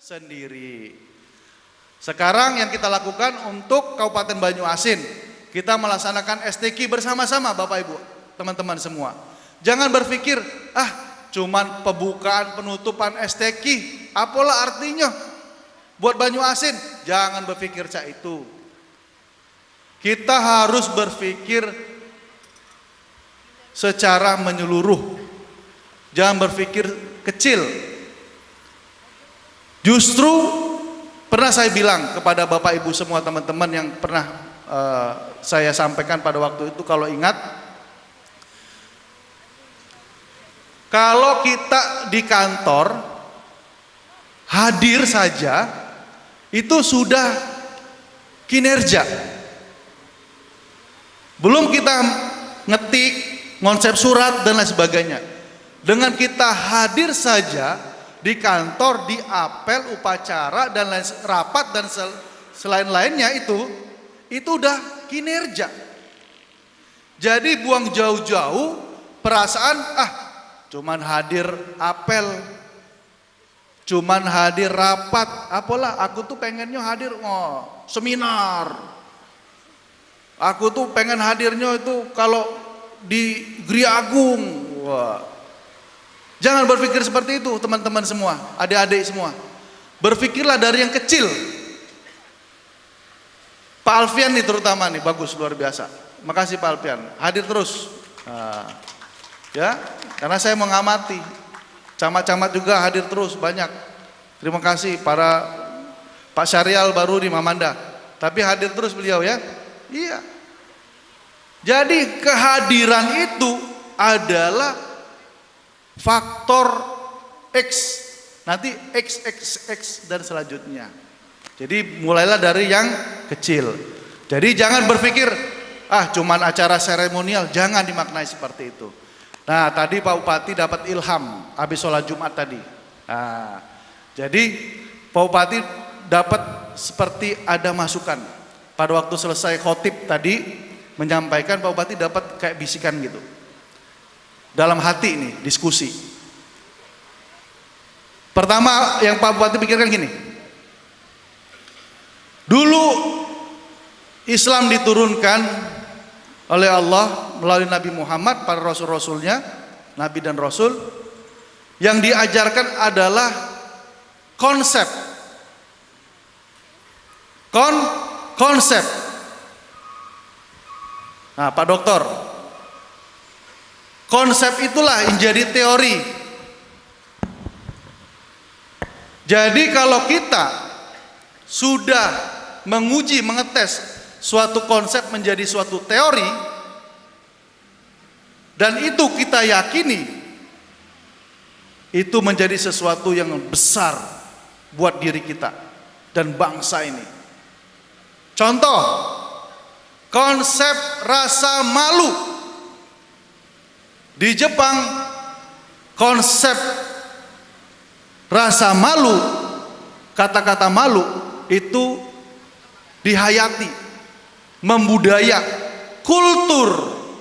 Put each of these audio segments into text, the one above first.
sendiri. Sekarang yang kita lakukan untuk Kabupaten Banyuasin, kita melaksanakan STQ bersama-sama Bapak Ibu, teman-teman semua. Jangan berpikir, cuman pembukaan penutupan STQ, apalah artinya buat Banyuasin. Jangan berpikir cak itu. Kita harus berpikir secara menyeluruh. Jangan berpikir kecil. Justru pernah saya bilang kepada Bapak Ibu semua teman-teman yang pernah saya sampaikan pada waktu itu, kalau ingat, kalau kita di kantor hadir saja itu sudah kinerja. Belum kita ngetik, konsep surat dan lain sebagainya. Dengan kita hadir saja di kantor, di apel, upacara dan lain rapat dan selain-lainnya itu udah kinerja. Jadi buang jauh-jauh perasaan cuman hadir apel, cuman hadir rapat, apalah aku tuh pengennya hadir seminar. Aku tuh pengen hadirnya itu kalau di Gria Agung. Wah. Jangan berpikir seperti itu teman-teman semua, adik-adik semua. Berpikirlah dari yang kecil. Pak Alfian nih terutama nih, bagus, luar biasa. Makasih Pak Alfian, hadir terus. Ya, karena saya mengamati. Camat-camat juga hadir terus, banyak. Terima kasih para Pak Syarial baru di Mamanda. Tapi hadir terus beliau ya. Iya. Jadi kehadiran itu adalah faktor X. Nanti X dan selanjutnya. Jadi mulailah dari yang kecil. Jadi jangan berpikir cuman acara seremonial, jangan dimaknai seperti itu. Nah, tadi Pak Bupati dapat ilham habis sholat Jumat tadi. Nah, jadi Pak Bupati dapat seperti ada masukan. Pada waktu selesai khotib tadi menyampaikan, Pak Bupati dapat kayak bisikan gitu. Dalam hati ini diskusi. Pertama yang Pak Bupati pikirkan gini. Dulu Islam diturunkan oleh Allah melalui Nabi Muhammad, para rasul-rasulnya, Nabi dan Rasul. Yang diajarkan adalah konsep. Konsep. Nah, Pak Doktor, konsep itulah yang jadi teori. Jadi kalau kita sudah menguji, mengetes suatu konsep menjadi suatu teori, dan itu kita yakini, itu menjadi sesuatu yang besar buat diri kita dan bangsa ini. Contoh, konsep rasa malu. Di Jepang, konsep rasa malu, kata-kata malu itu dihayati, membudaya, kultur,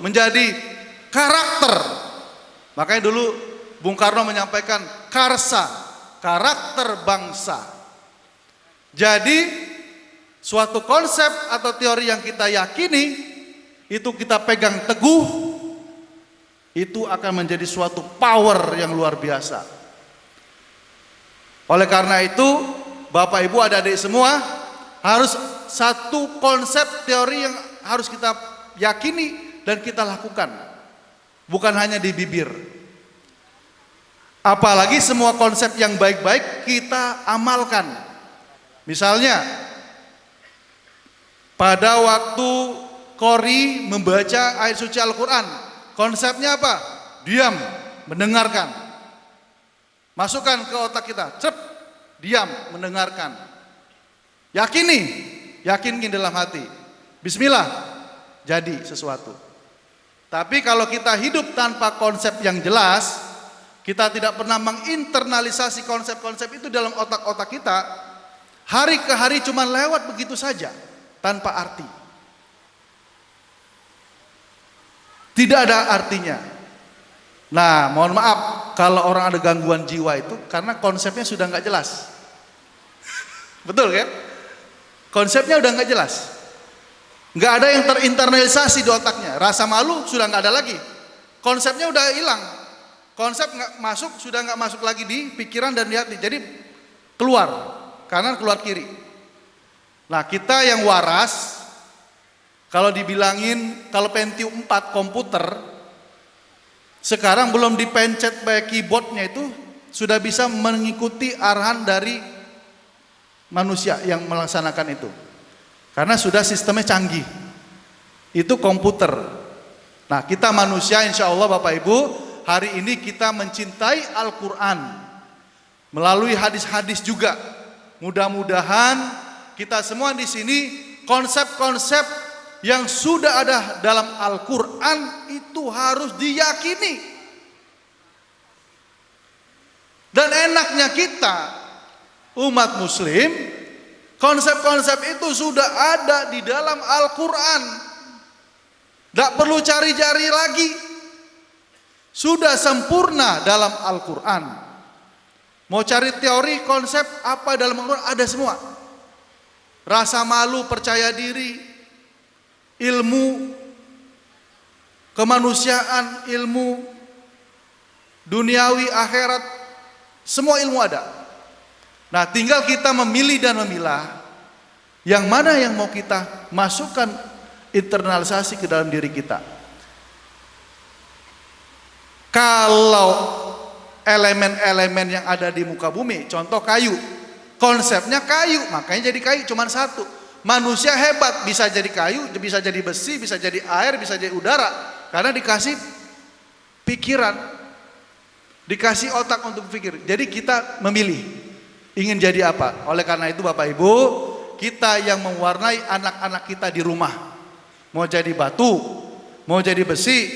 menjadi karakter. Makanya dulu Bung Karno menyampaikan karsa, karakter bangsa. Jadi suatu konsep atau teori yang kita yakini, itu kita pegang teguh, itu akan menjadi suatu power yang luar biasa. Oleh karena itu, Bapak Ibu adik-adik semua, harus satu konsep teori yang harus kita yakini dan kita lakukan. Bukan hanya di bibir. Apalagi semua konsep yang baik-baik kita amalkan. Misalnya, pada waktu Qori membaca ayat suci Al-Quran, konsepnya apa? Diam, mendengarkan. Masukkan ke otak kita, diam, mendengarkan. Yakin dalam hati. Bismillah, jadi sesuatu. Tapi kalau kita hidup tanpa konsep yang jelas, kita tidak pernah menginternalisasi konsep-konsep itu dalam otak-otak kita, hari ke hari cuma lewat begitu saja, tanpa arti. Tidak ada artinya. Nah, mohon maaf kalau orang ada gangguan jiwa itu karena konsepnya sudah nggak jelas. Betul kan? Konsepnya udah nggak jelas. Nggak ada yang terinternalisasi di otaknya. Rasa malu sudah nggak ada lagi. Konsepnya udah hilang. Konsep nggak masuk, sudah nggak masuk lagi di pikiran dan di hati. Jadi keluar kanan, keluar kiri. Nah, kita yang waras, kalau dibilangin kalau Pentium 4 komputer, sekarang belum dipencet pakai keyboardnya itu sudah bisa mengikuti arahan dari manusia yang melaksanakan itu. Karena sudah sistemnya canggih. Itu komputer. Nah, kita manusia insya Allah Bapak Ibu, hari ini kita mencintai Al-Quran melalui hadis-hadis juga. Mudah-mudahan kita semua di sini konsep-konsep yang sudah ada dalam Al-Quran itu harus diyakini. Dan enaknya kita umat muslim, konsep-konsep itu sudah ada di dalam Al-Quran. Tidak perlu cari-cari lagi. Sudah sempurna dalam Al-Quran. Mau cari teori, konsep apa dalam Al-Quran, ada semua. Rasa malu, percaya diri, ilmu, kemanusiaan, ilmu, duniawi, akhirat, semua ilmu ada. Nah, tinggal kita memilih dan memilah yang mana yang mau kita masukkan internalisasi ke dalam diri kita. Kalau elemen-elemen yang ada di muka bumi, contoh kayu, konsepnya kayu, makanya jadi kayu cuma satu. Manusia hebat, bisa jadi kayu, bisa jadi besi, bisa jadi air, bisa jadi udara, karena dikasih pikiran, dikasih otak untuk berpikir. Jadi kita memilih ingin jadi apa. Oleh karena itu Bapak Ibu, kita yang mewarnai anak-anak kita di rumah, mau jadi batu, mau jadi besi,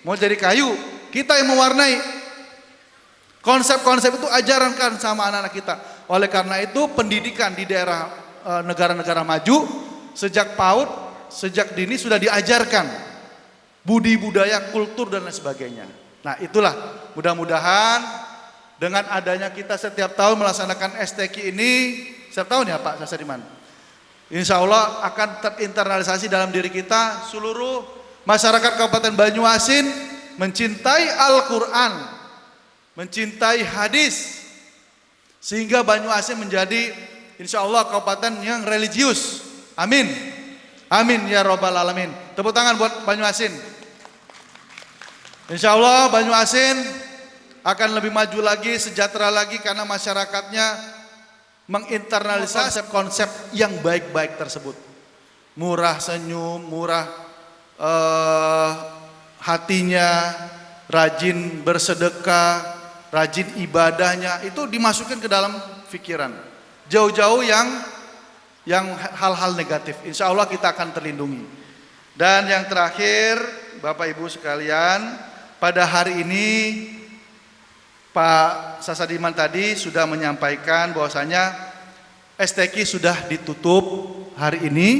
mau jadi kayu, kita yang mewarnai. Konsep-konsep itu ajarankan sama anak-anak kita. Oleh karena itu pendidikan di daerah negara-negara maju sejak PAUD, sejak dini sudah diajarkan budi budaya, kultur dan lain sebagainya. Nah, itulah mudah-mudahan dengan adanya kita setiap tahun melaksanakan STQ ini, setiap tahun ya Pak Sasadiman, insya Allah akan terinternalisasi dalam diri kita. Seluruh masyarakat Kabupaten Banyuasin mencintai Al-Quran, mencintai hadis, sehingga Banyuasin menjadi insya Allah kabupaten yang religius. Amin, amin ya robbal alamin. Tepuk tangan buat Banyuasin. Insya Allah Banyuasin akan lebih maju lagi, sejahtera lagi, karena masyarakatnya menginternalisasi konsep yang baik-baik tersebut. Murah senyum, murah hatinya, rajin bersedekah, rajin ibadahnya, itu dimasukkan ke dalam pikiran. Jauh-jauh yang hal-hal negatif, insya Allah kita akan terlindungi. Dan yang terakhir Bapak Ibu sekalian, pada hari ini Pak Sasadiman tadi sudah menyampaikan bahwasanya STQ sudah ditutup hari ini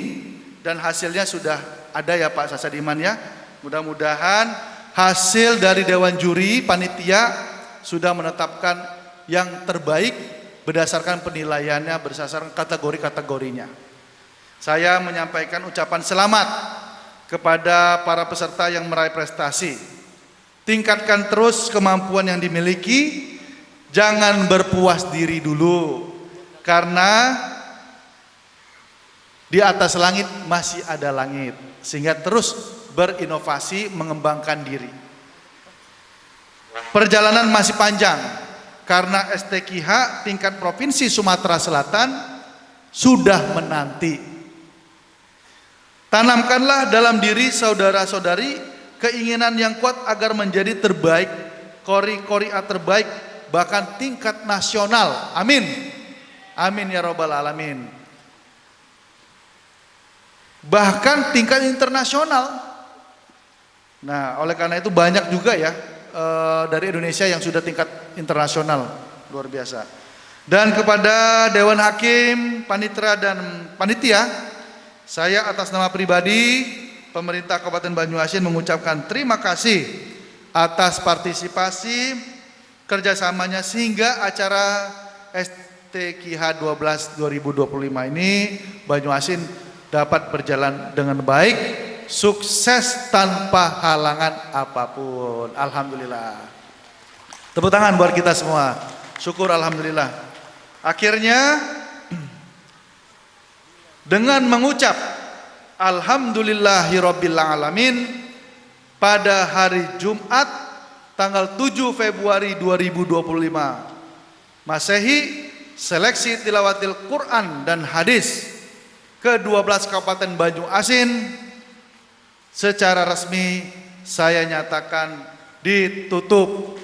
dan hasilnya sudah ada ya Pak Sasadiman ya. Mudah-mudahan hasil dari Dewan Juri Panitia sudah menetapkan yang terbaik berdasarkan penilaiannya, berdasarkan kategori-kategorinya. Saya menyampaikan ucapan selamat kepada para peserta yang meraih prestasi. Tingkatkan terus kemampuan yang dimiliki, jangan berpuas diri dulu, karena di atas langit masih ada langit, sehingga terus berinovasi, mengembangkan diri. Perjalanan masih panjang, karena STQH tingkat Provinsi Sumatera Selatan sudah menanti. Tanamkanlah dalam diri saudara-saudari keinginan yang kuat agar menjadi terbaik, kori-kori terbaik, bahkan tingkat nasional. Amin, amin ya robbal alamin. Bahkan tingkat internasional. Nah, oleh karena itu banyak juga ya dari Indonesia yang sudah tingkat internasional, luar biasa. Dan kepada Dewan Hakim, Panitera dan Panitia, saya atas nama pribadi pemerintah Kabupaten Banyuasin mengucapkan terima kasih atas partisipasi kerjasamanya, sehingga acara STQH 12 2025 ini Banyuasin dapat berjalan dengan baik, sukses tanpa halangan apapun. Alhamdulillah. Tepuk tangan buat kita semua. Syukur alhamdulillah. Akhirnya dengan mengucap alhamdulillahirabbil alamin pada hari Jumat tanggal 7 Februari 2025 Masehi, seleksi tilawatil Quran dan hadis ke-12 Kabupaten Banyuasin secara resmi saya nyatakan ditutup.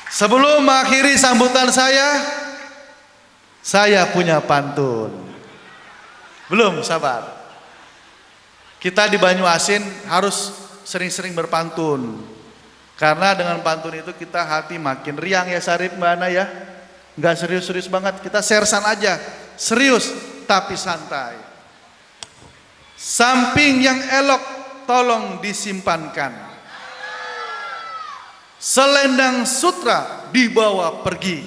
Sebelum mengakhiri sambutan saya punya pantun. Belum, sabar. Kita di Banyuasin harus sering-sering berpantun. Karena dengan pantun itu kita hati makin riang ya Sarip Mbak Ana ya. Enggak serius-serius banget, kita sersan aja. Serius tapi santai. Samping yang elok tolong disimpankan. Selendang sutra dibawa pergi.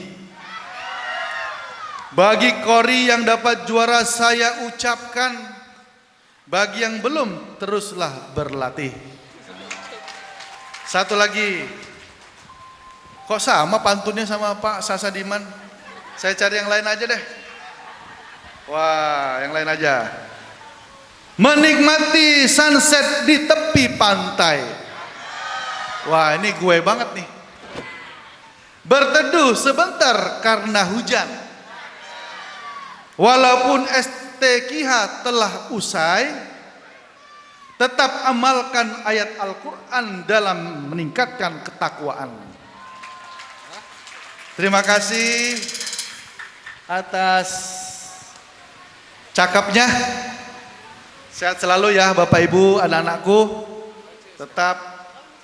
Bagi kori yang dapat juara saya ucapkan, bagi yang belum teruslah berlatih. Satu lagi, kok sama pantunnya sama Pak Sasadiman? Saya cari yang lain aja deh. Wah, yang lain aja. Menikmati sunset di tepi pantai. Wah, ini gue banget nih. Berteduh sebentar karena hujan. Walaupun STQH telah usai, tetap amalkan ayat Al-Quran dalam meningkatkan ketakwaan. Terima kasih atas cakapnya. Sehat selalu ya Bapak Ibu, anak-anakku. Tetap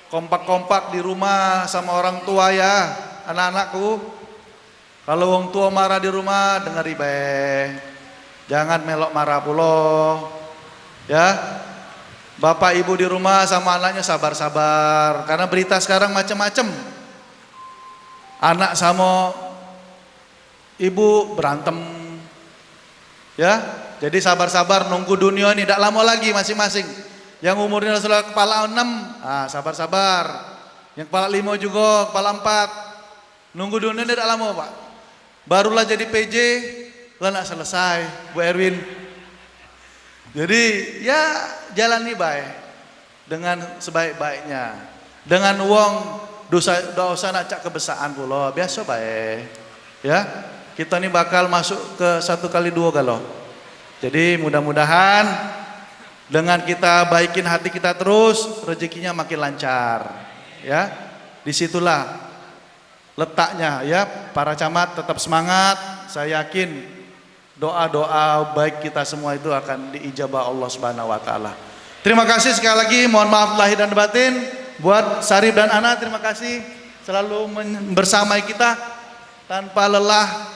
kompak-kompak di rumah sama orang tua ya, anak-anakku. Kalau orang tua marah di rumah, dengeri be. Jangan melok marah pulo. Ya. Bapak Ibu di rumah sama anaknya sabar-sabar. Karena berita sekarang macam-macam. Anak sama ibu berantem. Ya. Jadi sabar-sabar nunggu dunia ini tidak lama lagi masing-masing. Yang umurnya sudah kepala 6, sabar-sabar. Yang kepala 5 juga, kepala 4. Nunggu dunia ini tidak lama Pak. Barulah jadi PJ, lah nak selesai Bu Erwin. Jadi ya jalani baik dengan sebaik-baiknya. Dengan uang dosa nak cak kebesaan pula biasa baik. Ya, kita ini bakal masuk ke 1x2 galau. Jadi mudah-mudahan dengan kita baikin hati kita terus, rezekinya makin lancar. Ya, disitulah letaknya ya. Para camat tetap semangat. Saya yakin doa-doa baik kita semua itu akan diijabah Allah Subhanahu wa taala. Terima kasih sekali lagi, mohon maaf lahir dan batin buat Sarip dan Ana, terima kasih selalu bersamai kita tanpa lelah.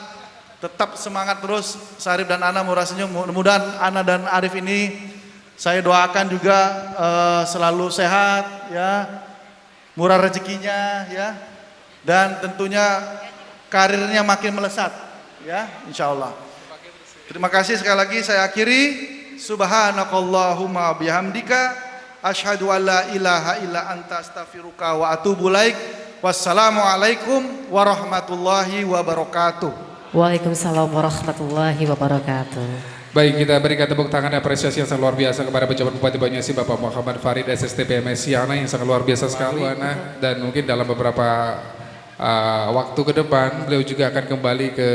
Tetap semangat terus Sarip dan Ana murah senyum. Mudah-mudahan Ana dan Arif ini saya doakan juga selalu sehat ya. Murah rezekinya ya. Dan tentunya karirnya makin melesat ya, insyaallah. Terima kasih sekali lagi, saya akhiri. Subhanakallahumma bihamdika asyhadu an la ilaha illa anta astaghfiruka wa atubu ilaik. Wassalamualaikum warahmatullahi wabarakatuh. Waalaikumsalam warahmatullahi wabarakatuh. Baik, kita berikan tepuk tangan apresiasi yang sangat luar biasa kepada pejabat Bupati Banyuasin Bapak Muhammad Farid SSTPMS Siana yang sangat luar biasa sekali. Dan mungkin dalam beberapa waktu ke depan beliau juga akan kembali ke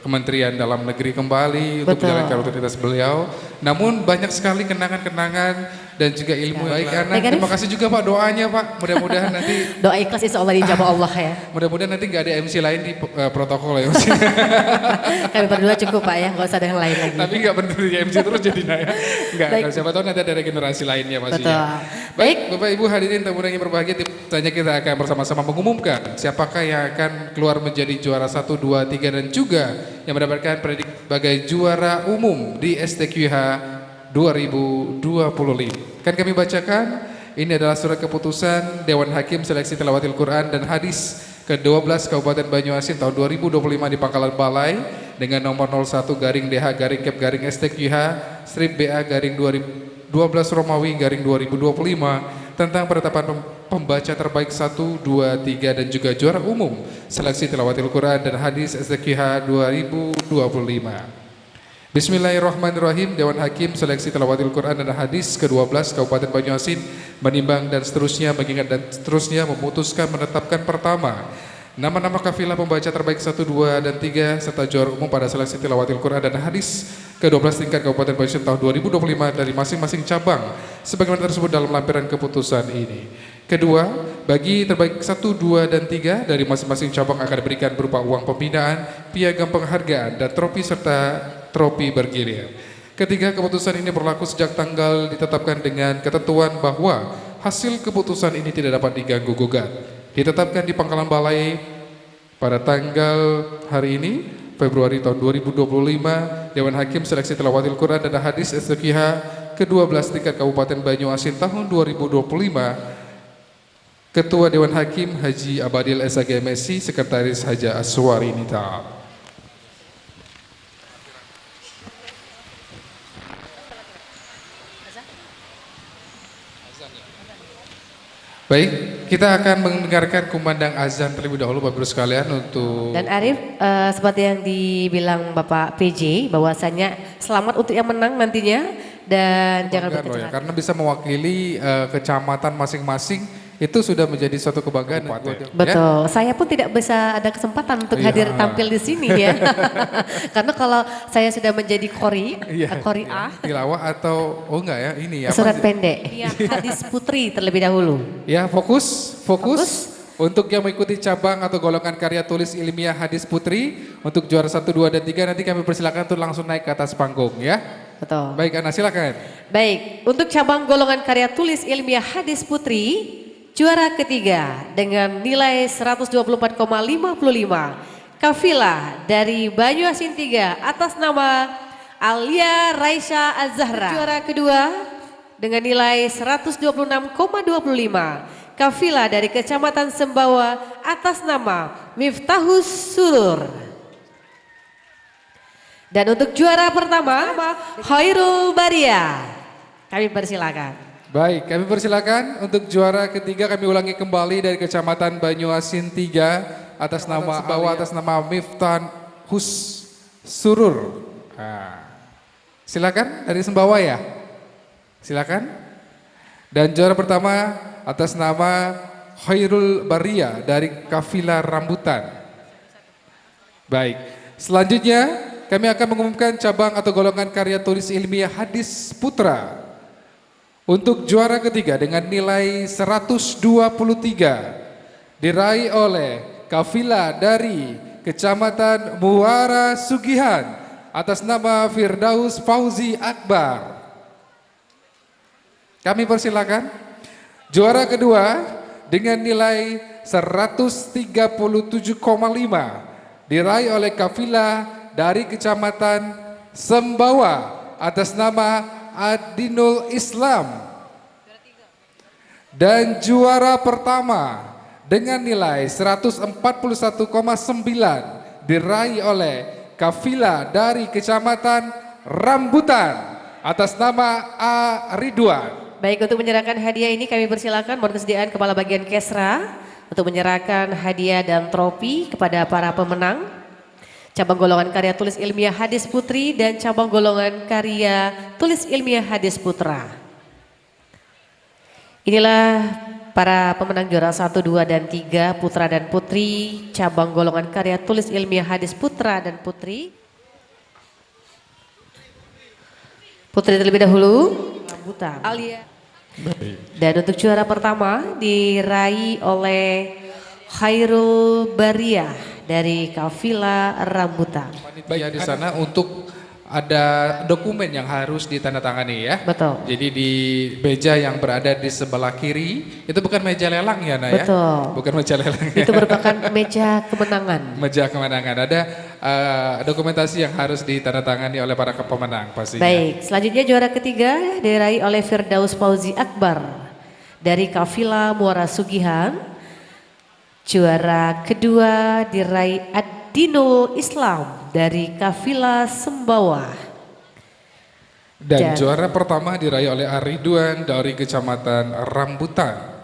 Kementerian Dalam Negeri kembali untuk menjalankan rutinitas beliau. Namun banyak sekali kenangan-kenangan dan juga ilmu baik Ana. Terima kasih juga Pak doanya Pak. Mudah-mudahan nanti doa ikhlas insya Allah dijawab Allah ya. Mudah-mudahan nanti nggak ada MC lain di protokol ya. Kami berdua cukup Pak ya, nggak usah ada yang lain lagi. Tapi nggak berdiri di MC terus jadi Naya. Nggak. Siapa tahu nanti ada regenerasi lainnya masih. Baik, Bapak Ibu hadirin tamu yang berbahagia, tanya kita akan bersama-sama mengumumkan siapakah yang akan keluar menjadi juara 1, 2, 3 dan juga yang mendapatkan predik sebagai juara umum di STQH 2025. Kan kami bacakan, ini adalah surat keputusan Dewan Hakim Seleksi Tilawatil Quran dan Hadis ke-12 Kabupaten Banyuasin tahun 2025 di Pangkalan Balai dengan nomor 01-DH-Cap-STQH strip BA-12 Romawi-2025 tentang penetapan pembaca terbaik 1, 2, 3 dan juga juara umum seleksi tilawatil Quran dan hadis STQH 2025. Bismillahirrahmanirrahim. Dewan Hakim Seleksi Tilawatil Quran dan Hadis ke-12 Kabupaten Banyuasin menimbang dan seterusnya, mengingat dan seterusnya, memutuskan menetapkan pertama nama-nama kafilah pembaca terbaik 1, 2 dan 3 serta juara umum pada seleksi Tilawatil Quran dan Hadis ke-12 tingkat Kabupaten Banyuasin tahun 2025 dari masing-masing cabang sebagaimana tersebut dalam lampiran keputusan ini. Kedua, bagi terbaik 1, 2 dan 3 dari masing-masing cabang akan diberikan berupa uang pembinaan, piagam penghargaan dan trofi serta trofi bergilir. Ketiga, keputusan ini berlaku sejak tanggal ditetapkan dengan ketentuan bahwa hasil keputusan ini tidak dapat diganggu gugat. Ditetapkan di Pangkalan Balai pada tanggal hari ini, Februari tahun 2025, Dewan Hakim Seleksi Tilawatil Quran dan Hadis STQH ke-12 tingkat Kabupaten Banyuasin tahun 2025. Ketua Dewan Hakim Haji Abadil SAG MSI, Sekretaris Haja Aswari Nita. Baik, kita akan mendengarkan kumandang azan terlebih dahulu Bapak Ibu sekalian untuk... Dan Arif, seperti yang dibilang Bapak PJ, bahwasannya selamat untuk yang menang nantinya dan jangan ya, berkecil hati. karena bisa mewakili kecamatan masing-masing itu sudah menjadi suatu kebanggaan. Betul, saya pun tidak bisa ada kesempatan untuk hadir tampil di sini ya. Karena kalau saya sudah menjadi kori A, tilawah atau enggak ya ini ya. surat pendek, ya, hadis putri terlebih dahulu. Ya, fokus. Untuk yang mengikuti cabang atau golongan karya tulis ilmiah hadis putri untuk juara 1, 2 dan 3 nanti kami persilakan untuk langsung naik ke atas panggung ya. Betul. Baik, Ana silakan. Baik, untuk cabang golongan karya tulis ilmiah hadis putri juara ketiga dengan nilai 124,55 kafilah dari Banyuasin 3 atas nama Alia Raisya Az-Zahra. Juara kedua dengan nilai 126,25 kafilah dari Kecamatan Sembawa atas nama Miftahus Surur. Dan untuk juara pertama Khairul Baria. Kami persilakan. Baik, kami persilakan untuk juara ketiga kami ulangi kembali dari Kecamatan Banyuasin 3 atas nama atas nama Miftahus Surur. Nah, silakan dari Sembawa ya. Silakan. Dan juara pertama atas nama Khairul Baria dari Kafilah Rambutan. Baik, selanjutnya kami akan mengumumkan cabang atau golongan karya tulis ilmiah hadis putra. Untuk juara ketiga dengan nilai 123 diraih oleh kafilah dari Kecamatan Muara Sugihan atas nama Firdaus Fauzi Akbar. Kami persilakan. Juara kedua dengan nilai 137,5 diraih oleh kafilah dari Kecamatan Sembawa atas nama Adinul Islam. Dan juara pertama dengan nilai 141,9 diraih oleh kafilah dari Kecamatan Rambutan atas nama A. Ridwan. Baik, untuk menyerahkan hadiah ini kami persilakan mohon kesediaan Kepala Bagian Kesra untuk menyerahkan hadiah dan trofi kepada para pemenang. Cabang golongan karya tulis ilmiah hadis putri dan cabang golongan karya tulis ilmiah hadis putra. Inilah para pemenang juara 1, 2 dan 3 putra dan putri cabang golongan karya tulis ilmiah hadis putra dan putri. Putri terlebih dahulu, Rambutan. Alia. Dan untuk juara pertama diraih oleh Khairul Bariah dari Kafilah Rambutan. Baik, di sana untuk ada dokumen yang harus ditandatangani ya. Betul. Jadi di meja yang berada di sebelah kiri itu bukan meja lelang ya, Naya? Betul. Bukan meja lelang. Ya? Itu merupakan meja kemenangan. Meja kemenangan. Ada dokumentasi yang harus ditandatangani oleh para pemenang pastinya. Baik, selanjutnya juara ketiga diraih oleh Firdaus Fauzi Akbar dari Kafilah Muara Sugihan. Juara kedua diraih Adinul Islam dari Kafilah Sembawah. Dan juara pertama diraih oleh Ariduan dari Kecamatan Rambutan.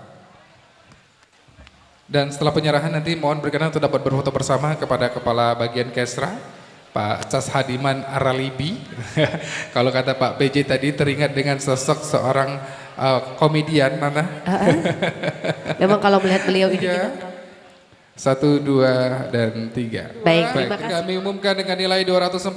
Dan setelah penyerahan nanti mohon berkenan untuk dapat berfoto bersama kepada Kepala Bagian Kesra, Pak Cas Hadiman Aralibi. Kalau kata Pak PJ tadi teringat dengan sosok seorang komedian, Nana. Memang kalau melihat beliau ini Ya. gimana? 1, 2, dan 3. Baik, terima kasih. Kami umumkan dengan nilai 245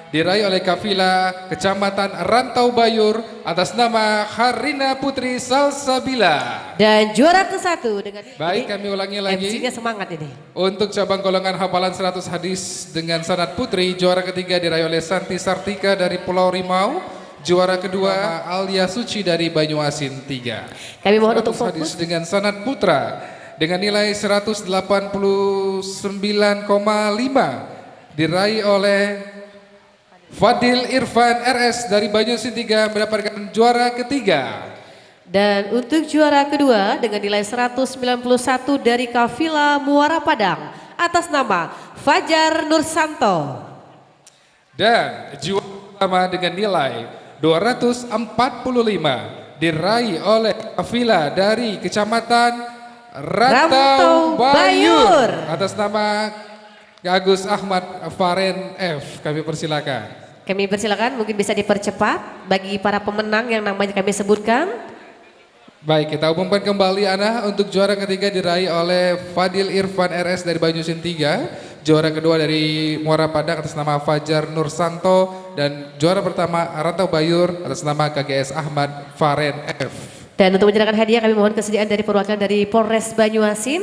diraih oleh Kafilah Kecamatan Rantau Bayur atas nama Harina Putri Salsabila. Dan juara ke-1 dengan Baik, kami ulangi lagi. MC-nya semangat ini. Untuk cabang golongan hafalan 100 hadis dengan sanad putri, juara ketiga diraih oleh Santi Sartika dari Pulau Rimau. Juara kedua Alia Suci dari Banyuasin 3. Kami mohon untuk 100 hadis fokus. dengan sanad putra dengan nilai 189,5 diraih oleh Fadil Irfan RS dari Banyuasin 3 mendapatkan juara ketiga. Dan untuk juara kedua dengan nilai 191 dari Kafilah Muara Padang atas nama Fajar Nursanto. Dan juara pertama dengan nilai 245 diraih oleh Kafilah dari Kecamatan Rantau Bayur atas nama Agus Ahmad Faren F. Kami persilakan. Kami persilakan mungkin bisa dipercepat bagi para pemenang yang namanya kami sebutkan. Baik, kita umumkan kembali Ana. Untuk juara ketiga diraih oleh Fadil Irfan RS dari Banyuasin 3. Juara kedua dari Muara Padang atas nama Fajar Nursanto. Dan juara pertama Rantau Bayur atas nama KGS Ahmad Faren F. Dan untuk menyerahkan hadiah kami mohon kesediaan dari perwakilan dari Polres Banyuasin.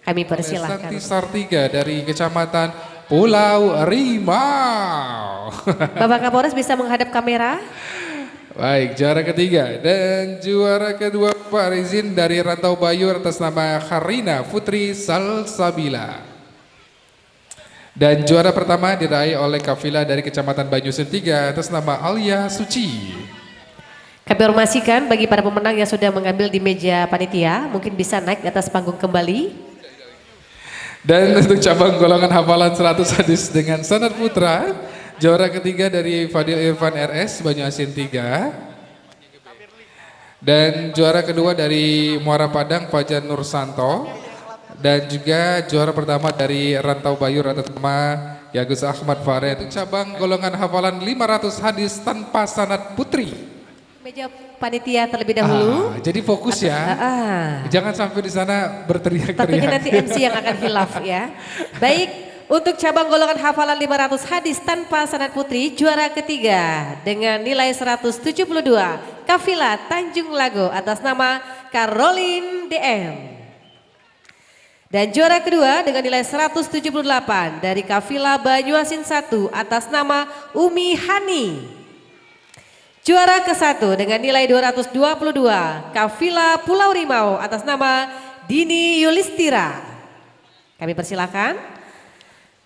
Kami persilakan. Santi Sartika dari Kecamatan Pulau Rimau. Bapak Kapolres bisa menghadap kamera. Baik, juara ketiga dan juara kedua Pak Rizin dari Rantau Bayur atas nama Harina Putri Salsabila. Dan juara pertama diraih oleh Kafilah dari Kecamatan Banyuasin 3 atas nama Alia Suci. Kami informasikan bagi para pemenang yang sudah mengambil di meja panitia, mungkin bisa naik di atas panggung kembali. Dan untuk cabang golongan hafalan 100 hadis dengan sanad putra, juara ketiga dari Fadil Irfan RS Banyuasin 3. Dan juara kedua dari Muara Padang Fajar Nursanto. Dan juga juara pertama dari Rantau Bayur atas nama Yagus Ahmad Farid. Untuk cabang golongan hafalan 500 hadis tanpa sanad putri. Meja panitia terlebih dahulu. Jadi fokus ya. Jangan sampai di sana berteriak-teriak. Tapi nanti MC yang akan hilaf ya. Baik, untuk cabang golongan hafalan 500 hadis tanpa sanad putri, juara ketiga dengan nilai 172, Kafilah Tanjung Lago atas nama Caroline DM. Dan juara kedua dengan nilai 178 dari Kafilah Banyuasin 1 atas nama Umi Hani. Juara ke-1 dengan nilai 222, Kafilah Pulau Rimau atas nama Dini Yulistira. Kami persilakan.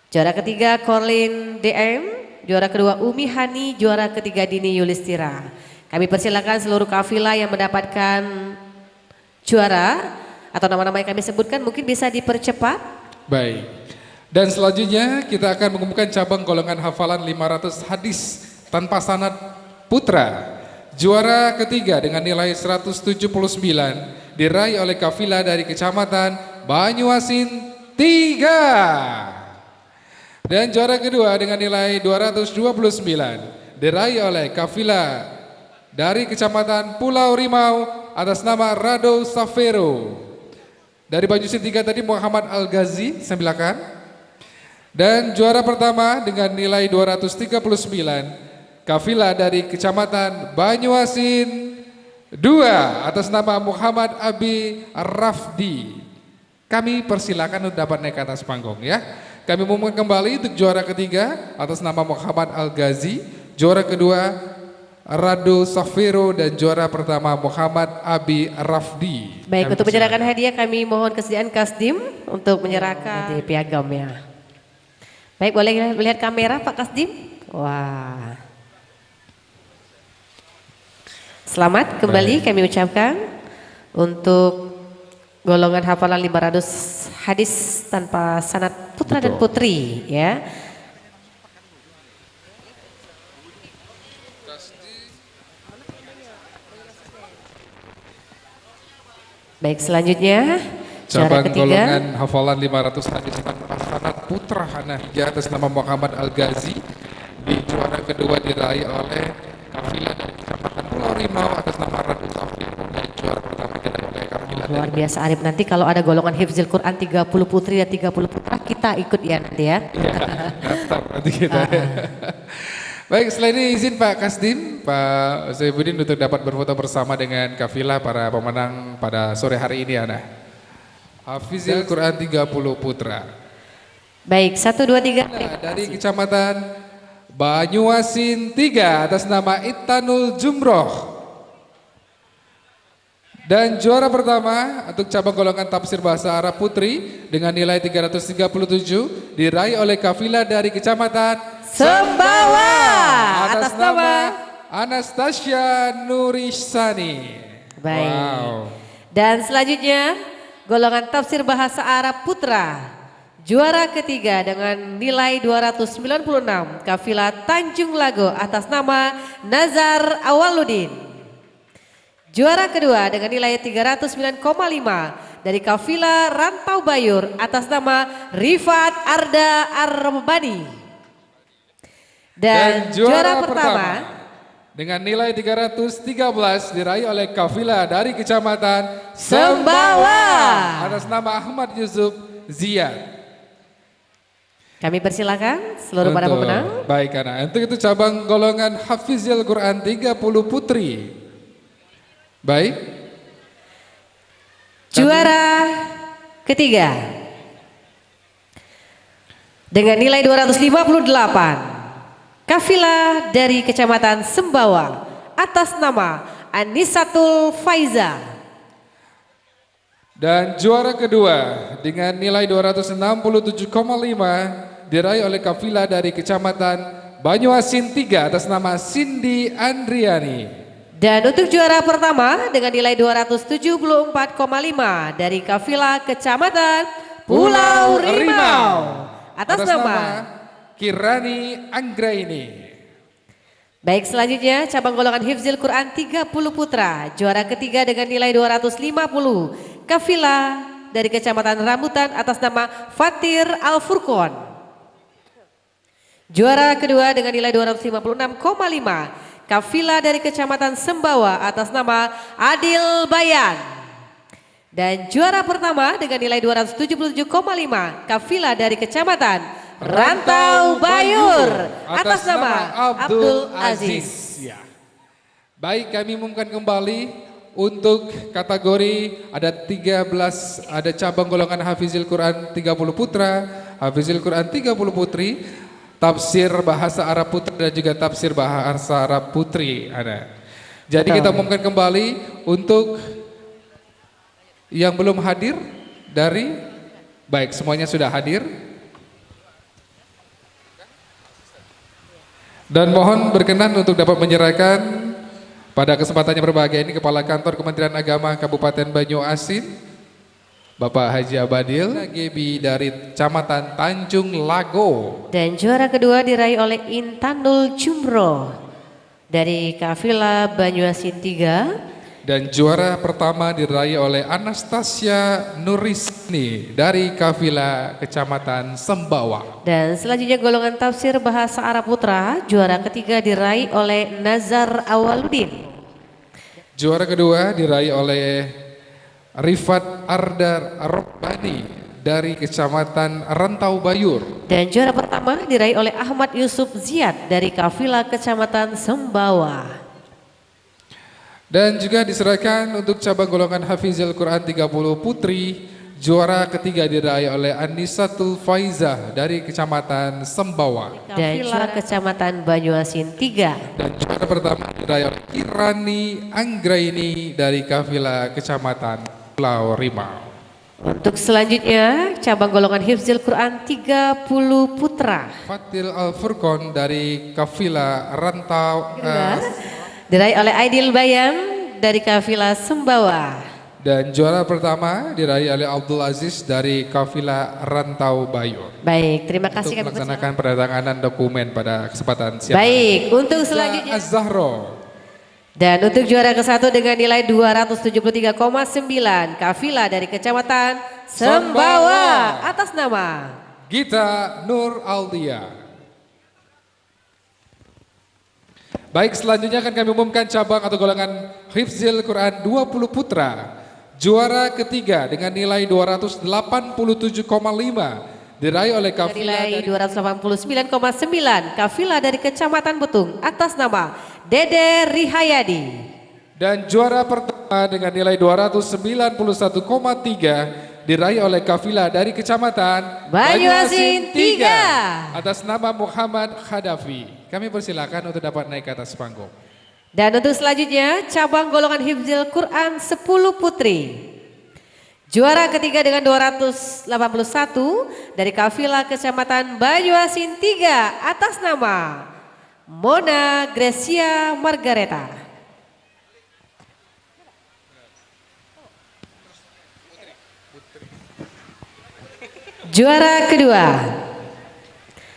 Juara ketiga Corlin DM, juara kedua Umi Hani, juara ketiga Dini Yulistira. Kami persilakan seluruh kafilah yang mendapatkan juara atau nama-nama yang kami sebutkan mungkin bisa dipercepat. Baik. Dan selanjutnya kita akan mengumumkan cabang golongan hafalan 500 hadis tanpa sanad putra. Juara ketiga dengan nilai 179 diraih oleh kafilah dari Kecamatan Banyuasin 3. Dan juara kedua dengan nilai 229 diraih oleh kafilah dari Kecamatan Pulau Rimau atas nama Rado Safero. Dari Banyuasin 3 tadi Muhammad Al-Ghazi, silakan. Dan juara pertama dengan nilai 239 kafilah dari Kecamatan Banyuasin 2 atas nama Muhammad Abi Rafdi. Kami persilakan untuk dapat naik ke atas panggung ya. Kami umumkan kembali untuk juara ketiga atas nama Muhammad Al-Ghazi, juara kedua Rado Safiro dan juara pertama Muhammad Abi Rafdi. Baik, untuk menyerahkan hadiah kami mohon kesediaan Kasdim untuk menyerahkan di piagamnya. Baik, boleh melihat kamera Pak Kasdim? Wah. Selamat kembali kami ucapkan untuk golongan hafalan 500 hadis tanpa sanad putra dan putri ya. Baik, selanjutnya juara Cabang ketiga golongan hafalan 500 hadis tanpa sanad putra Hanafiya atas nama Muhammad Al-Ghazi. Di juara kedua diraih oleh kafilah dari Kecamatan Pulau Rimau atas nama Ratu Safir, dan juara pertama diraih oleh kafilah dari luar biasa Arif. Nanti kalau ada golongan hifzil Quran 30 putri dan 30 putra kita ikut ya nanti ya. daftar nanti kita. Baik, selain ini izin Pak Kasdim, Pak Saifuddin untuk dapat berfoto bersama dengan kafilah para pemenang pada sore hari ini Ana. Hafizil Quran 30 putra. Baik, 1, 2, 3. Dari Kecamatan Banyuasin 3 atas nama Itanul Jumroh. Dan juara pertama untuk cabang golongan tafsir bahasa Arab putri dengan nilai 337 diraih oleh kafilah dari Kecamatan Sembawa atas nama Anastasia Nurisani. Baik. Wow. Dan selanjutnya golongan tafsir bahasa Arab putra juara ketiga dengan nilai 296 kafilah Tanjung Lago atas nama Nazar Awaludin. Juara kedua dengan nilai 309,5 dari kafilah Rantau Bayur atas nama Rifat Arda Arrabani. Dan juara pertama dengan nilai 313 diraih oleh kafilah dari Kecamatan Sembawa atas nama Ahmad Yusuf Ziyad. Kami persilakan seluruh para pemenang. Baik Ana, untuk itu cabang golongan Hafizil Quran 30 putri. Baik. Juara ketiga dengan nilai 258 kafilah dari Kecamatan Sembawa atas nama Anisatul Faiza. Dan juara kedua dengan nilai 267,5 diraih oleh kafilah dari Kecamatan Banyuasin 3 atas nama Cindy Andriani. Dan untuk juara pertama dengan nilai 274,5 dari kafilah Kecamatan Pulau Rimau atas nama Kirani Anggraini. Baik, selanjutnya cabang golongan hifzil Quran 30 putra juara ketiga dengan nilai 250 kafilah dari Kecamatan Rambutan atas nama Fatir Al-Furqon. Juara kedua dengan nilai 256,5 kafilah dari Kecamatan Sembawa atas nama Adil Bayan. Dan juara pertama dengan nilai 277,5 kafilah dari Kecamatan Rantau Bayur atas nama Abdul Aziz. Ya. Baik, kami umumkan kembali untuk kategori ada 13, ada cabang golongan Hafizil Quran 30 putra, Hafizil Quran 30 putri, tafsir bahasa Arab putra dan juga tafsir bahasa Arab putri ada. Jadi kita umumkan kembali untuk yang belum hadir dari, baik semuanya sudah hadir. Dan mohon berkenan untuk dapat menyerahkan pada kesempatannya berbahagia ini Kepala Kantor Kementerian Agama Kabupaten Banyuasin, Bapak Haji Abadil, GB dari Kecamatan Tanjung Lago. Dan juara kedua diraih oleh Intanul Jumroh dari kafilah Banyuasin 3. Dan juara pertama diraih oleh Anastasia Nurisni dari kafilah Kecamatan Sembawa. Dan selanjutnya golongan tafsir bahasa Arab putra juara ketiga diraih oleh Nazar Awaludin. Juara kedua diraih oleh Rifat Arda Arrabani dari Kecamatan Rantau Bayur. Dan juara pertama diraih oleh Ahmad Yusuf Ziyad dari kafilah Kecamatan Sembawa. Dan juga diserahkan untuk cabang golongan Hafizil Quran 30 putri, juara ketiga diraih oleh Anisatul Faizah dari Kecamatan Sembawa. Dan juara Kecamatan Banyuasin 3. Dan juara pertama diraih oleh Kirani Anggraini dari kafilah Kecamatan Pulau Rimau. Untuk selanjutnya cabang golongan Hifzil Quran 30 putra. Fatil Al-Furqon dari kafilah Rantau Diraih oleh Aidil Bayan dari kafilah Sembawa. Dan juara pertama diraih oleh Abdul Aziz dari Kafilah Rantau Bayo. Baik, terima kasih Untuk kami melaksanakan penandatanganan dokumen pada kesempatan siang. Baik, untuk selanjutnya. Az-Zahro. Dan untuk juara ke-1 dengan nilai 273,9 Kafilah dari Kecamatan Sembawa atas nama Gita Nur Aldia. Baik, selanjutnya akan kami umumkan cabang atau golongan Hifzil Quran 20 Putra. Juara ketiga dengan nilai 287,5 diraih oleh Kafilah nilai dari 289,9 Kafilah dari Kecamatan Betung atas nama Dede Rihayadi. Dan juara pertama dengan nilai 291,3 diraih oleh Kafilah dari Kecamatan Banyuasin 3 atas nama Muhammad Khadafi. Kami persilakan untuk dapat naik ke atas panggung. Dan untuk selanjutnya cabang golongan Hifzil Quran 10 Putri. Juara ketiga dengan 281 dari Kafilah Kecamatan Banyuasin 3 atas nama Mona Gracia Margareta. Juara kedua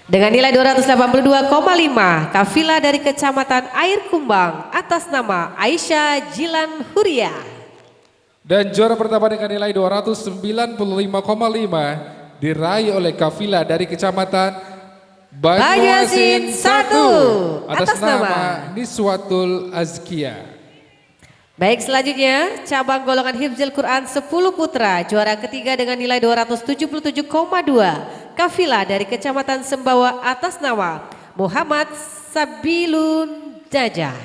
dengan nilai 282,5 Kafilah dari Kecamatan Air Kumbang atas nama Aisyah Jilan Huria. Dan juara pertama dengan nilai 295,5 diraih oleh Kafilah dari Kecamatan Banyuasin 1 atas nama Niswatul Azkia. Baik, selanjutnya cabang golongan Hifzil Quran 10 Putra. Juara ketiga dengan nilai 277,2 Kafilah dari Kecamatan Sembawa atas nama Muhammad Sabilun Jajah.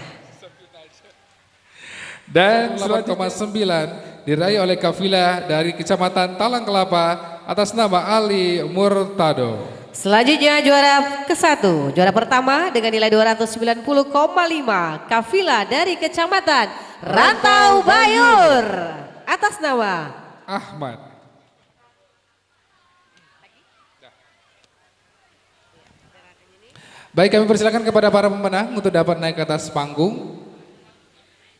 Dan 8,9 diraih oleh Kafilah dari Kecamatan Talang Kelapa atas nama Ali Murtado. Selanjutnya juara ke-1, juara pertama dengan nilai 290,5 Kafilah dari Kecamatan Rantau Bayur atas nama Ahmad. Baik, kami persilakan kepada para pemenang untuk dapat naik ke atas panggung.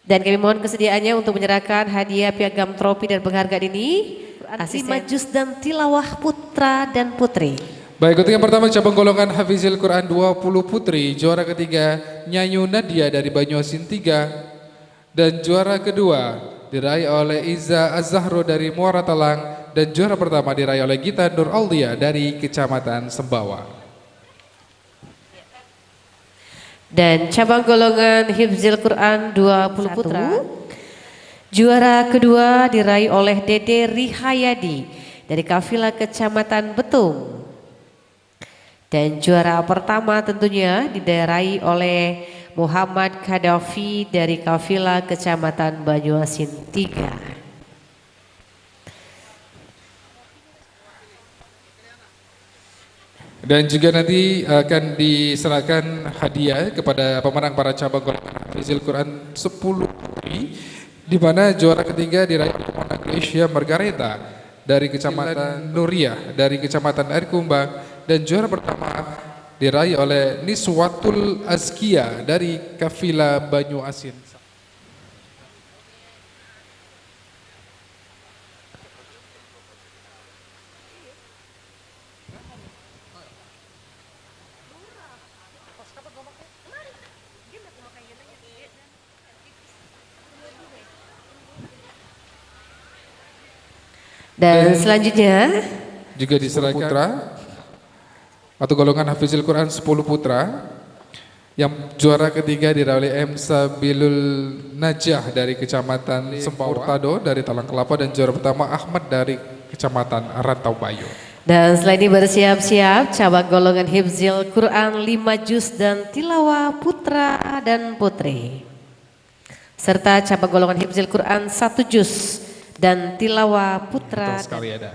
Dan kami mohon kesediaannya untuk menyerahkan hadiah piagam trofi dan penghargaan ini. Asisten Juz dan Tilawah Putra dan Putri. Baik, untuk yang pertama cabang golongan Hafizil Quran 20 Putri. Juara ketiga Nyanyu Nadia dari Banyuasin 3. Dan juara kedua diraih oleh Iza Az-Zahro dari Muara Talang. Dan juara pertama diraih oleh Gita Nur Aldia dari Kecamatan Sembawa. Dan cabang golongan Hifzil Quran 20 Putra. Juara kedua diraih oleh Dede Rihayadi dari Kafilah Kecamatan Betung. Dan juara pertama tentunya diraih oleh Muhammad Khadafi dari Kafilah Kecamatan Banyuasin 3. Dan juga nanti akan diserahkan hadiah kepada pemenang para cabang golongan Hafizil Quran 10 Putri, di mana juara ketiga diraih oleh Mona Gracia Margareta dari Kecamatan Nuriyah dari Kecamatan Air Kumbang, dan juara pertama diraih oleh Niswatul Azkia dari Kafilah Banyuasin. Dan selanjutnya juga diserahkan putra atau golongan Hafizil Quran 10 Putra, yang juara ketiga diraih oleh M. Sabilul Najah dari Kecamatan Sembawa dari Talang Kelapa, dan juara pertama Ahmad dari Kecamatan Rantau Bayo. dan selain ini bersiap-siap cabang golongan Hifzil Quran 5 Juz dan Tilawah Putra dan Putri, serta cabang golongan Hifzil Quran 1 Juz dan Tilawah Putra. Betul sekali ada.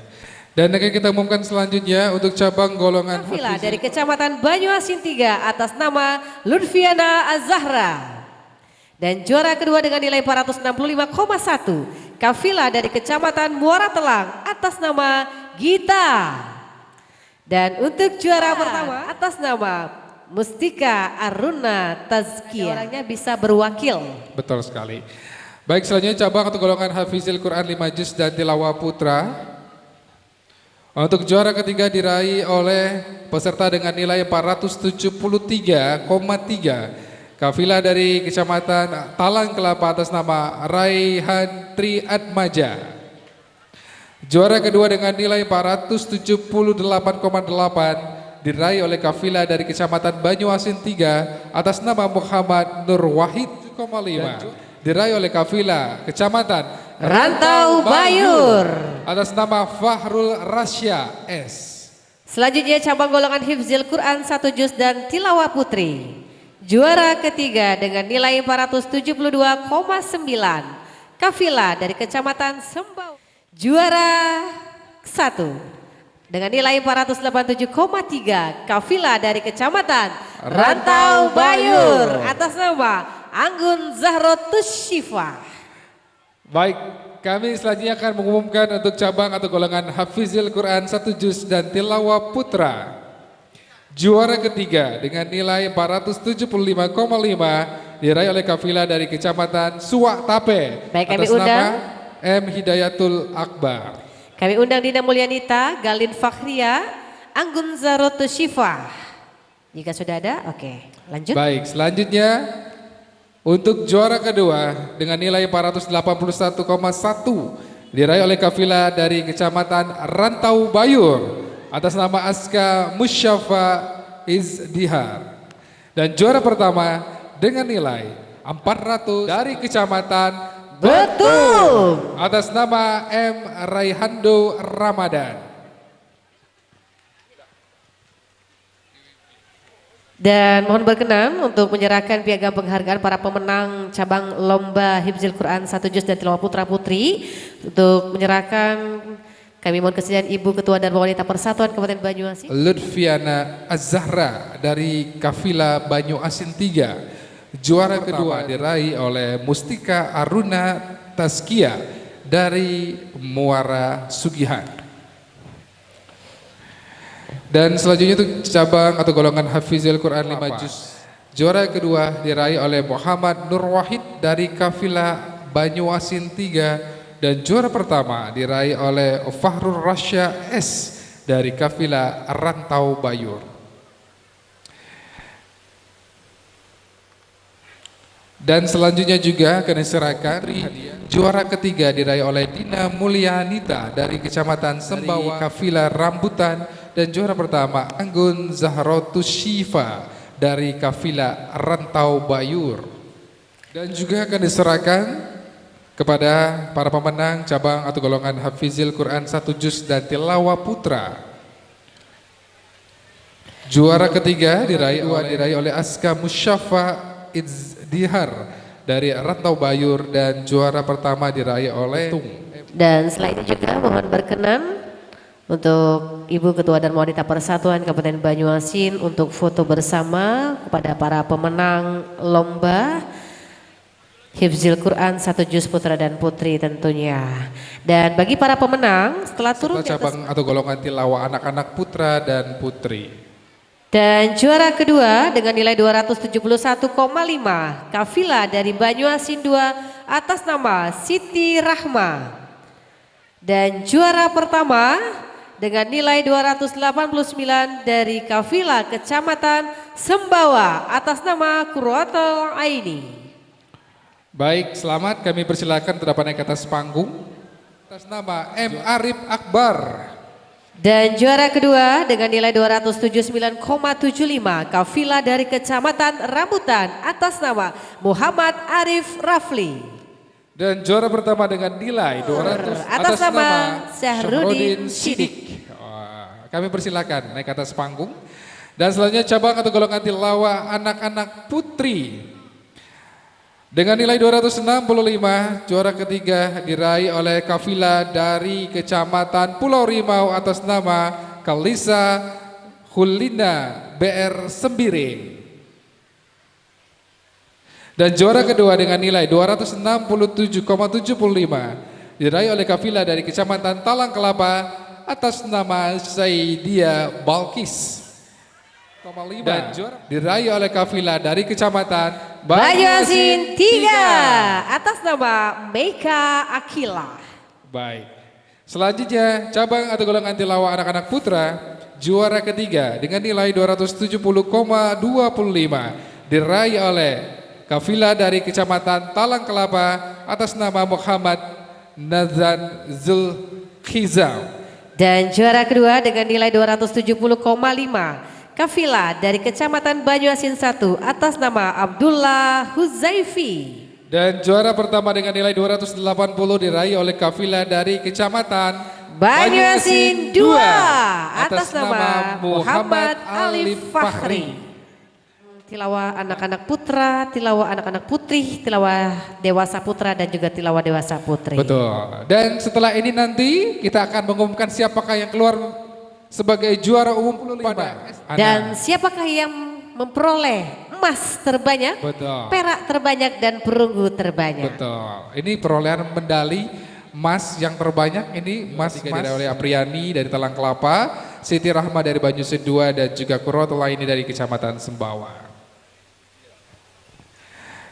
Dan akan kita umumkan selanjutnya untuk cabang golongan Kafilah dari Kecamatan Banyuasin 3 atas nama Lutfiana Az-Zahra. Dan juara kedua dengan nilai 465,1 Kafilah dari Kecamatan Muara Telang atas nama Gita. Dan untuk juara pertama atas nama Mustika Aruna Tazkia. Orangnya bisa berwakil. Betul sekali. Baik, selanjutnya cabang atau golongan Hafizil Quran 5 juz dan tilawah putra. Untuk juara ketiga diraih oleh peserta dengan nilai 473,3. Kafilah dari Kecamatan Talang Kelapa atas nama Raihan Triatmaja. Juara kedua dengan nilai 478,8 diraih oleh kafilah dari Kecamatan Banyuasin 3 atas nama Muhammad Nur Wahid 5. Diraih oleh kafilah Kecamatan Rantau Bayur atas nama Fahrul Rasya S. Selanjutnya cabang golongan Hifzil Quran 1 juz dan tilawah putri. Juara ketiga dengan nilai 472,9. Kafilah dari Kecamatan Sembau. Juara 1 dengan nilai 487,3. Kafilah dari Kecamatan Rantau Bayur atas nama Anggun Zahrotus Syifa. Baik, kami selanjutnya akan mengumumkan untuk cabang atau golongan Hafizil Quran 1 juz dan tilawah putra. Juara ketiga dengan nilai 475,5 diraih oleh kafilah dari Kecamatan Suwak Tape. Baik, kami atas undang nama M. Hidayatul Akbar. Kami undang Dina Mulyanita, Galin Fakhria, Anggun Zahrotus Syifa. Jika sudah ada, oke, lanjut. Baik, selanjutnya untuk juara kedua dengan nilai 481,1 diraih oleh kafilah dari Kecamatan Rantau Bayur atas nama Aska Musyafa Izdihar. Dan juara pertama dengan nilai 400 dari Kecamatan Betul. atas nama M. Raihando Ramadan. Dan mohon berkenan untuk menyerahkan piagam penghargaan para pemenang cabang lomba Hifzil Quran 1 juz dan tilawah putra putri. Untuk menyerahkan kami mohon kesediaan Ibu Ketua Dharma Wanita Persatuan Kabupaten Banyuasin. Lutfiana Az-Zahra dari kafilah Banyuasin 3. Juara kedua diraih oleh Mustika Aruna Taskia dari Muara Sugihan. Dan selanjutnya itu cabang atau golongan Hafizil Quran 5 juz. Juara kedua diraih oleh Muhammad Nur Wahid dari kafilah Banyuasin 3 dan juara pertama diraih oleh Fahrul Rasya S dari kafilah Rantau Bayur. Dan selanjutnya juga akan diserahkan juara ketiga diraih oleh Dina Mulyanita dari Kecamatan Sembawa kafilah Rambutan. Dan juara pertama Anggun Zahrotus Syifa dari kafilah Rantau Bayur. Dan juga akan diserahkan kepada para pemenang cabang atau golongan Hafizil Quran 1 juz dan tilawah putra. Juara ketiga diraih oleh Aska Musyafa Izdihar dari Rantau Bayur dan juara pertama diraih oleh Tung. Dan selain itu juga mohon berkenan untuk Ibu Ketua Dharma Wanita Persatuan Kabupaten Banyuasin untuk foto bersama kepada para pemenang lomba Hifzil Quran 1 juz putra dan putri tentunya. Dan bagi para pemenang setelah turun di atas cabang atau golongan tilawah anak-anak putra dan putri. dan juara kedua dengan nilai 271,5 kafilah dari Banyuasin 2 atas nama Siti Rahma. Dan juara pertama dengan nilai 289 dari kafilah Kecamatan Sembawa atas nama Qurratul Aini. Baik, selamat, kami persilakan terdapat naik ke atas panggung atas nama M. Arif Akbar. Dan juara kedua dengan nilai 279,75 kafilah dari Kecamatan Rambutan atas nama Muhammad Arif Rafli. Dan juara pertama dengan nilai 200 atas nama Syahrudin Sidik. Kami persilakan naik ke atas panggung. Dan selanjutnya cabang atau golongan tilawah anak-anak putri. Dengan nilai 265, juara ketiga diraih oleh kafilah dari Kecamatan Pulau Rimau atas nama Kalisa Hulina BR Sembiring. Dan juara kedua dengan nilai 267,75 diraih oleh kafilah dari Kecamatan Talang Kelapa atas nama Saidia Balkis. dan juara diraih oleh kafilah dari Kecamatan Banyuasin 3 atas nama Meika Akila. Baik. Selanjutnya cabang atau golongan tilawah anak-anak putra juara ketiga dengan nilai 270,25 diraih oleh kafilah dari Kecamatan Talang Kelapa atas nama Muhammad Nazan Zulkhizam. Dan juara kedua dengan nilai 270,5 kafilah dari Kecamatan Banyuasin 1 atas nama Abdullah Huzaifi. Dan juara pertama dengan nilai 280 diraih oleh kafilah dari Kecamatan Banyuasin 2 atas nama Muhammad Alif Fakhri. Tilawah anak-anak putra, tilawah anak-anak putri, tilawah dewasa putra dan juga tilawah dewasa putri. Betul. Dan setelah ini nanti kita akan mengumumkan siapakah yang keluar sebagai juara umum pada dan siapakah yang memperoleh emas terbanyak, betul, perak terbanyak dan perunggu terbanyak. betul. Ini perolehan medali emas yang terbanyak ini emas diraih oleh Apriani dari Talang Kelapa, Siti Rahma dari Banyuasin 2 dan juga Kurotul Aini dari Kecamatan Sembawa.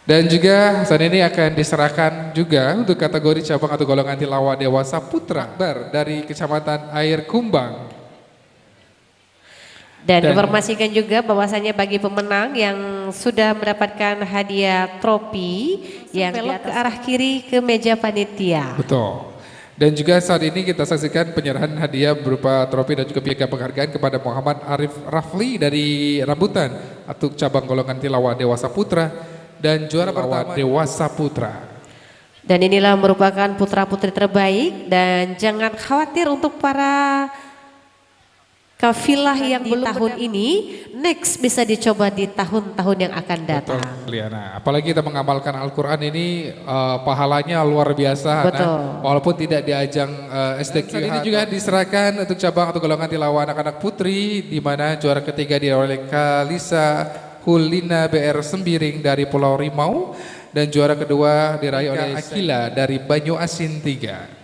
Dan juga saat ini akan diserahkan juga untuk kategori cabang atau golongan tilawah dewasa putra dari Kecamatan Air Kumbang. Dan informasikan juga bahwasanya bagi pemenang yang sudah mendapatkan hadiah trofi yang belok ke arah kiri ke meja panitia. Betul. Dan juga saat ini kita saksikan penyerahan hadiah berupa trofi dan juga piagam penghargaan kepada Muhammad Arif Rafli dari Rambutan untuk cabang golongan tilawah dewasa putra dan juara pertama dewasa putra. Dan inilah merupakan putra-putri terbaik dan jangan khawatir untuk para kafilah yang di tahun ini, next bisa dicoba di tahun-tahun yang akan datang. Betul, Liana. Apalagi kita mengamalkan Al-Quran ini pahalanya luar biasa. Betul. Nah, walaupun tidak di ajang STQ. Ini juga diserahkan untuk cabang atau golongan tilawah anak-anak putri, di mana juara ketiga diraih oleh Kalisa Hulina BR Sembiring dari Pulau Rimau dan juara kedua diraih oleh Akila dari Banyuasin 3.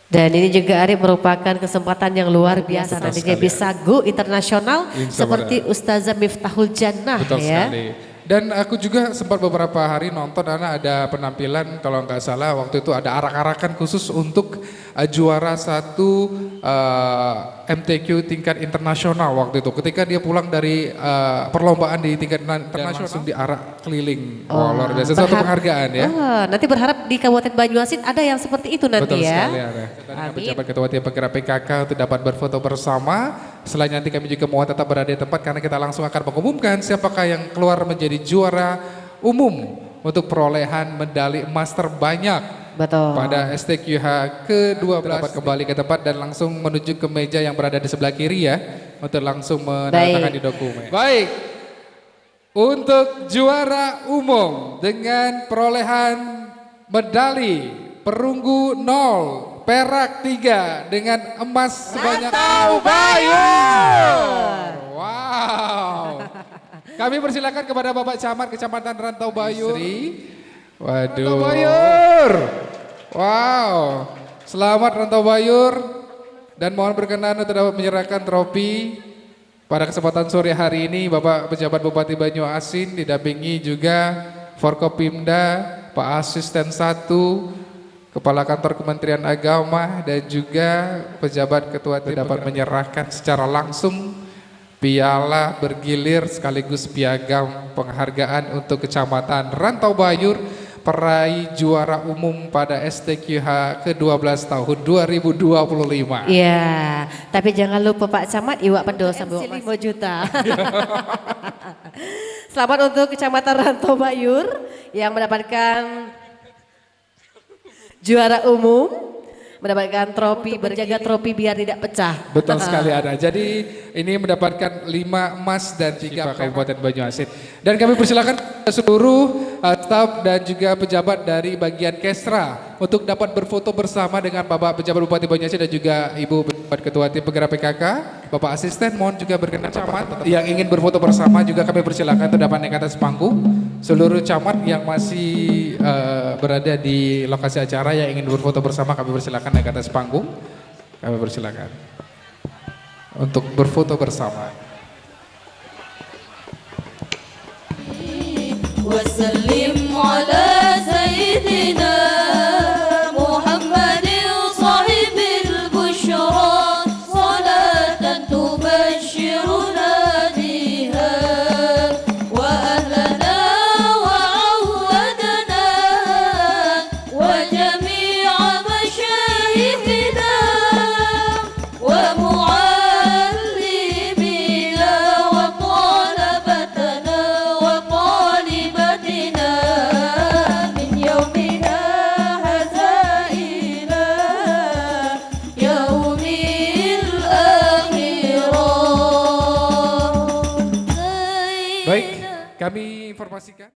Dan ini juga Arif merupakan kesempatan yang luar biasa nantinya bisa go internasional seperti Ustazah Miftahul Jannah. Betul ya. sekali. Dan aku juga sempat beberapa hari nonton karena ada penampilan kalau nggak salah waktu itu ada arak-arakan khusus untuk juara satu MTQ tingkat internasional waktu itu. Ketika dia pulang dari perlombaan di tingkat internasional langsung diarak keliling. Oh, luar biasa. Satu penghargaan ya. Nanti berharap di Kabupaten Banyuasin ada yang seperti itu nanti. Betul ya. sekali ada. Pejabat Ketua Tim Penggerak PKK untuk dapat berfoto bersama. Selain nanti kami juga mau tetap berada di tempat karena kita langsung akan mengumumkan siapakah yang keluar menjadi juara umum untuk perolehan medali emas terbanyak. Betul. Pada STQH ke-12 dapat kembali ke tempat dan langsung menuju ke meja yang berada di sebelah kiri ya untuk langsung menandatangan di dokumen. Baik. Untuk juara umum dengan perolehan medali perunggu 0, perak 3 dengan emas sebanyak Rantau Bayur. Wow. Kami persilakan kepada Bapak Camat Kecamatan Rantau Bayur. Waduh. Rantau Bayur. Wow. Selamat Rantau Bayur dan mohon berkenan untuk dapat menyerahkan trofi pada kesempatan sore hari ini Bapak Pejabat Bupati Banyuasin didampingi juga Forkopimda, Pak Asisten 1, Kepala Kantor Kementerian Agama dan juga pejabat ketua tim dapat menyerahkan secara langsung piala bergilir sekaligus piagam penghargaan untuk Kecamatan Rantau Bayur peraih juara umum pada STQH ke-12 tahun 2025. Iya, tapi jangan lupa Pak Camat iwak pendosa 5 juta. Selamat untuk Kecamatan Rantau Bayur yang mendapatkan juara umum, mendapatkan trofi, berjaga trofi biar tidak pecah. Betul sekali ada. Jadi ini mendapatkan 5 emas dan 3 Kabupaten Banyuasin. Dan kami persilakan seluruh staf dan juga pejabat dari bagian Kesra untuk dapat berfoto bersama dengan Bapak Pejabat Bupati Banyuasin dan juga Ibu Pejabat Ketua Tim Penggerak PKK, Bapak Asisten mohon juga berkenan camat yang ingin berfoto bersama juga kami persilakan untuk dapat naik ke atas panggung seluruh camat yang masih berada di lokasi acara yang ingin berfoto bersama, kami persilakan naik ke atas panggung. Kami persilakan untuk berfoto bersama. وسلم على سيدنا محمد صاحب البشرى صلاة تبشرنا بها وأهلنا وعودنا وجميع مشايخنا ومعلمينا وطلبتنا وطالبتنا من يومنا هذا إلى يوم الآخرة. Baik, kami informasikan.